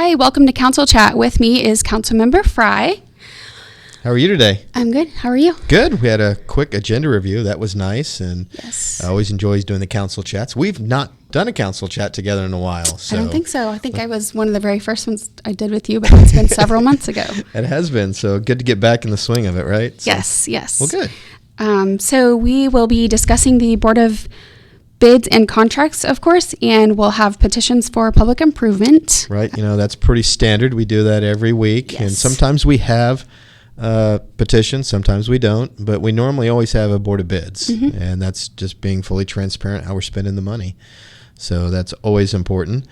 Hi, welcome to Council Chat. With me is Councilmember Frye. How are you today? I'm good. How are you? Good. We had a quick agenda review. That was nice, and Yes. I always enjoy doing the council chats. We've not done a council chat together in a while. So I don't think so. I think I was one of the very first ones I did with you, but it's been several months ago. It has been, so good to get back in the swing of it, right? So, Yes. Well, good. So we will be discussing the Board of Bids and Contracts, of course, and we'll have petitions for public improvement. Right. That's pretty standard. We do that every week, Yes. and sometimes we have petitions, sometimes we don't, but we normally always have a Board of Bids, and that's just being fully transparent how we're spending the money. So that's always important.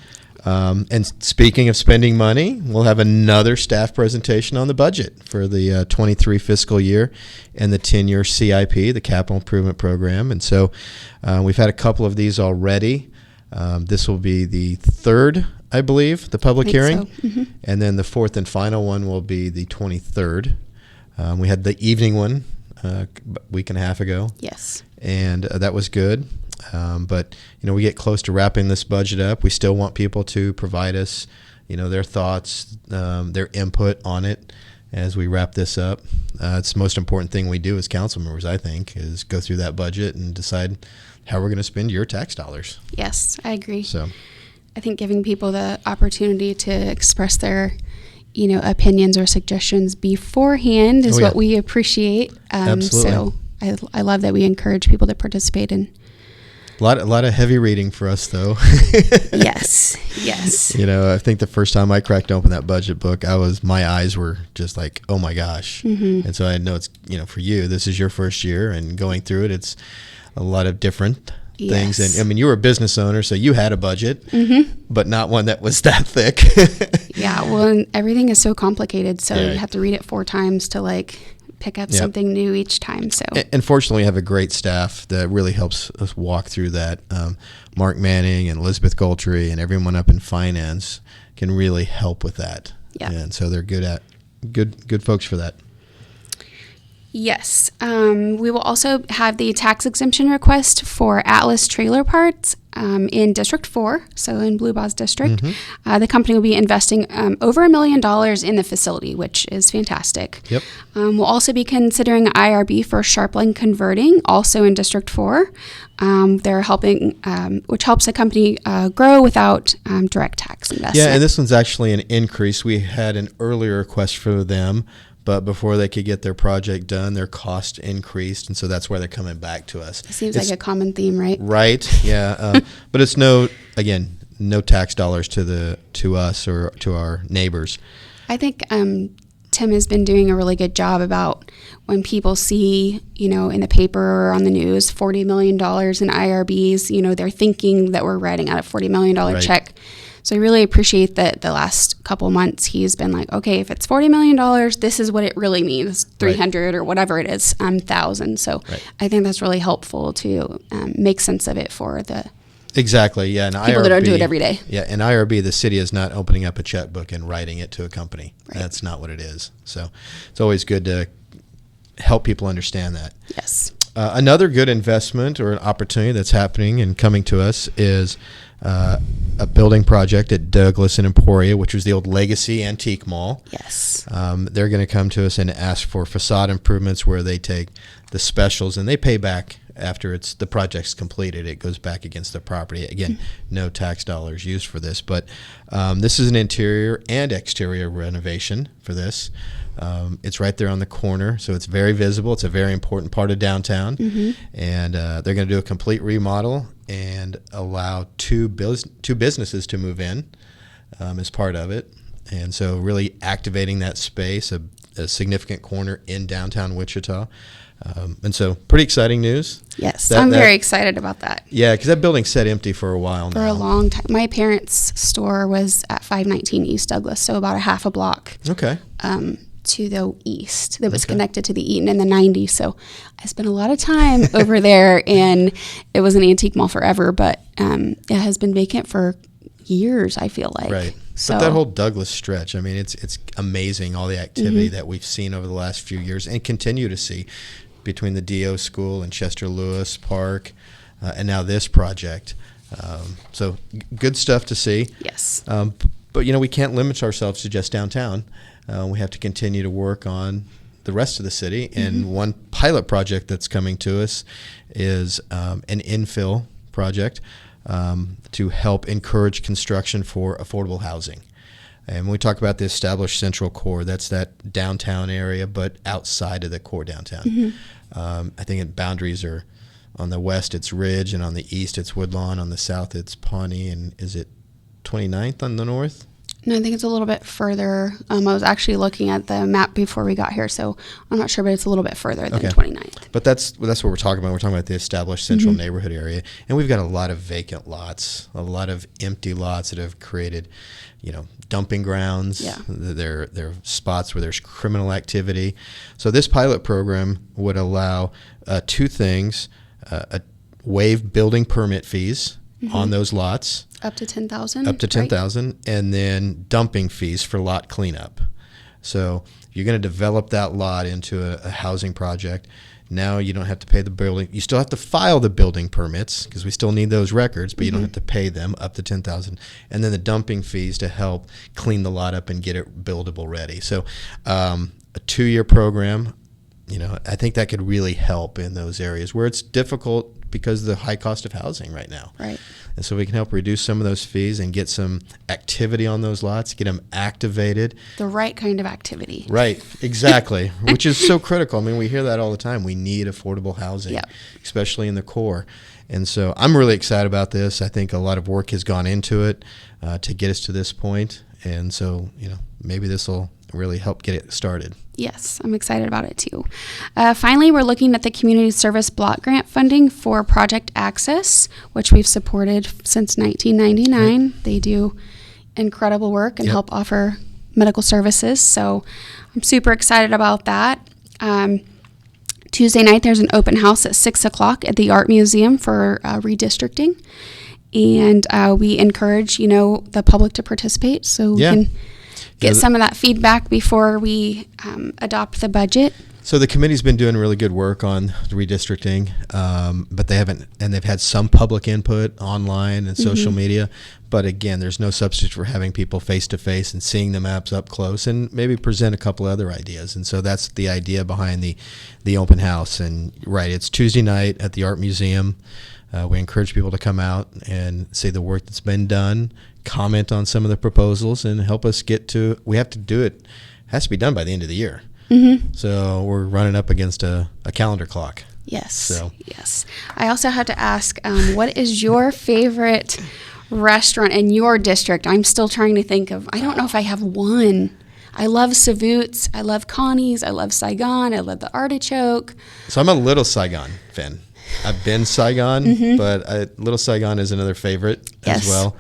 And speaking of spending money, we'll have another staff presentation on the budget for the 23 fiscal year and the 10-year CIP, the Capital Improvement Program. And so we've had a couple of these already. This will be the third, I believe, the public hearing. So. And then the fourth and final one will be the 23rd. We had the evening one a week and a half ago. Yes. And that was good. But we get close to wrapping this budget up. We still want people to provide us, their thoughts, their input on it as we wrap this up. It's the most important thing we do as council members, I think, is go through that budget and decide how we're going to spend your tax dollars. Yes, I agree. So, I think giving people the opportunity to express their, opinions or suggestions beforehand is what we appreciate. Absolutely. So I love that we encourage people to participate in. A lot of heavy reading for us, though. Yes. I think the first time I cracked open that budget book, my eyes were just like, oh my gosh. And so I know it's, for you, this is your first year, and going through it, it's a lot of different things. Yes. And you were a business owner, so you had a budget, but not one that was that thick. Yeah, well, and everything is so complicated, so Yeah. you have to read it 4 times to pick up something new each time. So And fortunately, we have a great staff that really helps us walk through that. Mark Manning and Elizabeth Goltry and everyone up in finance can really help with that. Yeah. And so they're good folks for that. yes, we will also have the tax exemption request for Atlas Trailer Parts in District 4, so in Blue Boss District. The company will be investing over $1 million in the facility, which is fantastic. Yep. We'll also be considering IRB for Sharpling Converting, also in District 4. They're helping, which helps the company grow without direct tax investment. Yeah, and this one's actually an increase. We had an earlier request for them, but before they could get their project done, their cost increased, and so that's why they're coming back to us. It seems like a common theme, right? Right, yeah. But it's no tax dollars to us or to our neighbors. I think Tim has been doing a really good job about when people see, in the paper or on the news, $40 million in IRBs, they're thinking that we're writing out a $40 million Right. check. So I really appreciate that the last couple months he's been like, okay, if it's $40 million, this is what it really means, 300 or whatever it is, 1,000. So I think that's really helpful to make sense of it for the Exactly, yeah. And people that don't do it every day. Yeah, in IRB, the city is not opening up a checkbook and writing it to a company. Right. That's not what it is. So it's always good to help people understand that. Yes. Another good investment or an opportunity that's happening and coming to us is a building project at Douglas and Emporia, which was the old Legacy Antique Mall. Yes. They're going to come to us and ask for facade improvements where they take the specials and they pay back after the project's completed. It goes back against the property. Again, no tax dollars used for this, but this is an interior and exterior renovation for this. It's right there on the corner, so it's very visible. It's a very important part of downtown, and they're going to do a complete remodel and allow two businesses to move in as part of it, and so really activating that space, a significant corner in downtown Wichita. And so pretty exciting news. Yes, I'm very excited about that. Yeah, because that building sat empty for a while now. For a long time. My parents' store was at 519 East Douglas, so about a half a block. Okay. To the east that was connected to the Eaton in the 90s. So I spent a lot of time over there, and it was an antique mall forever, but it has been vacant for years, I feel like. Right. So But that whole Douglas stretch, I mean, it's amazing, all the activity that we've seen over the last few years and continue to see between the DO School and Chester Lewis Park and now this project. So good stuff to see. Yes. But, we can't limit ourselves to just downtown. We have to continue to work on the rest of the city. And one pilot project that's coming to us is an infill project to help encourage construction for affordable housing. And when we talk about the established central core, that's that downtown area, but outside of the core downtown. I think boundaries are on the west, it's Ridge, and on the east, it's Woodlawn. On the south, it's Pawnee. And is it 29th on the north? No, I think it's a little bit further. I was actually looking at the map before we got here, so I'm not sure, but it's a little bit further than 29th. But that's what we're talking about. We're talking about the established central neighborhood area. And we've got a lot of vacant lots, a lot of empty lots that have created, dumping grounds. Yeah. They're spots where there's criminal activity. So this pilot program would allow two things: waive building permit fees on those lots. Up to $10,000. Up to $10,000, right? And then dumping fees for lot cleanup. So if you're going to develop that lot into a housing project, now you don't have to pay the building. You still have to file the building permits because we still need those records, but you don't have to pay them up to $10,000. And then the dumping fees to help clean the lot up and get it buildable ready. So a 2-year program, I think that could really help in those areas where it's difficult because of the high cost of housing right now. Right. And so we can help reduce some of those fees and get some activity on those lots, get them activated. The right kind of activity. Right, exactly, which is so critical. I mean, we hear that all the time. We need affordable housing, especially in the core. And so I'm really excited about this. I think a lot of work has gone into it to get us to this point. And so, maybe this will really help get it started. Yes, I'm excited about it too. Finally, we're looking at the Community Service Block Grant funding for Project Access, which we've supported since 1999. They do incredible work and help offer medical services. So I'm super excited about that. Tuesday night, there's an open house at 6 o'clock at the Art Museum for redistricting. And we encourage, the public to participate so we can get some of that feedback before we adopt the budget. So the committee's been doing really good work on redistricting, but they've had some public input online and social media. But again, there's no substitute for having people face to face and seeing the maps up close and maybe present a couple other ideas. And so that's the idea behind the open house. And it's Tuesday night at the Art Museum. We encourage people to come out and see the work that's been done, comment on some of the proposals, and help us we have to do it. It has to be done by the end of the year. So we're running up against a calendar clock. Yes. Yes. I also have to ask, what is your favorite restaurant in your district? I'm still trying to think of, I don't know if I have one. I love Savoots. I love Connie's. I love Saigon. I love the Artichoke. So I'm a Little Saigon fan. I've been Saigon, but Little Saigon is another favorite as well.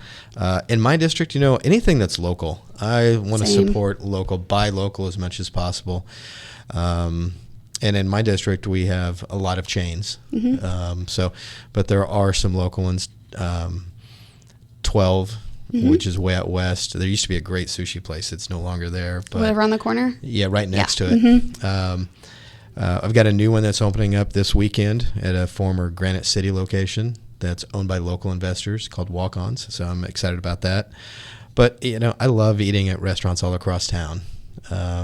In my district, anything that's local, I want to support local, buy local as much as possible. And in my district, we have a lot of chains. But there are some local ones. 12, which is way out west. There used to be a great sushi place. It's no longer there. But around the corner? Yeah, right next to it. I've got a new one that's opening up this weekend at a former Granite City location that's owned by local investors called Walk-Ons. So I'm excited about that. But, I love eating at restaurants all across town.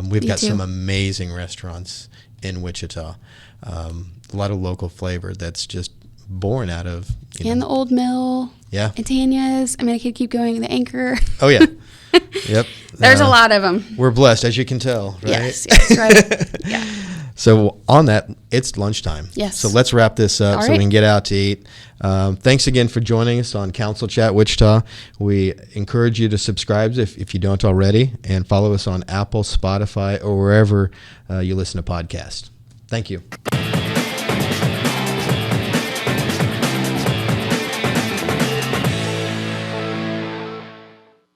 We've got some amazing restaurants in Wichita. A lot of local flavor that's just born out of... And the Old Mill. Yeah. And Tanya's. I could keep going. The Anchor. Oh, yeah. Yep. There's a lot of them. We're blessed, as you can tell, right? Yes, right. Yeah. So on that, it's lunchtime. Yes. So let's wrap this up so we can get out to eat. Thanks again for joining us on Council Chat Wichita. We encourage you to subscribe if you don't already, and follow us on Apple, Spotify, or wherever you listen to podcasts. Thank you.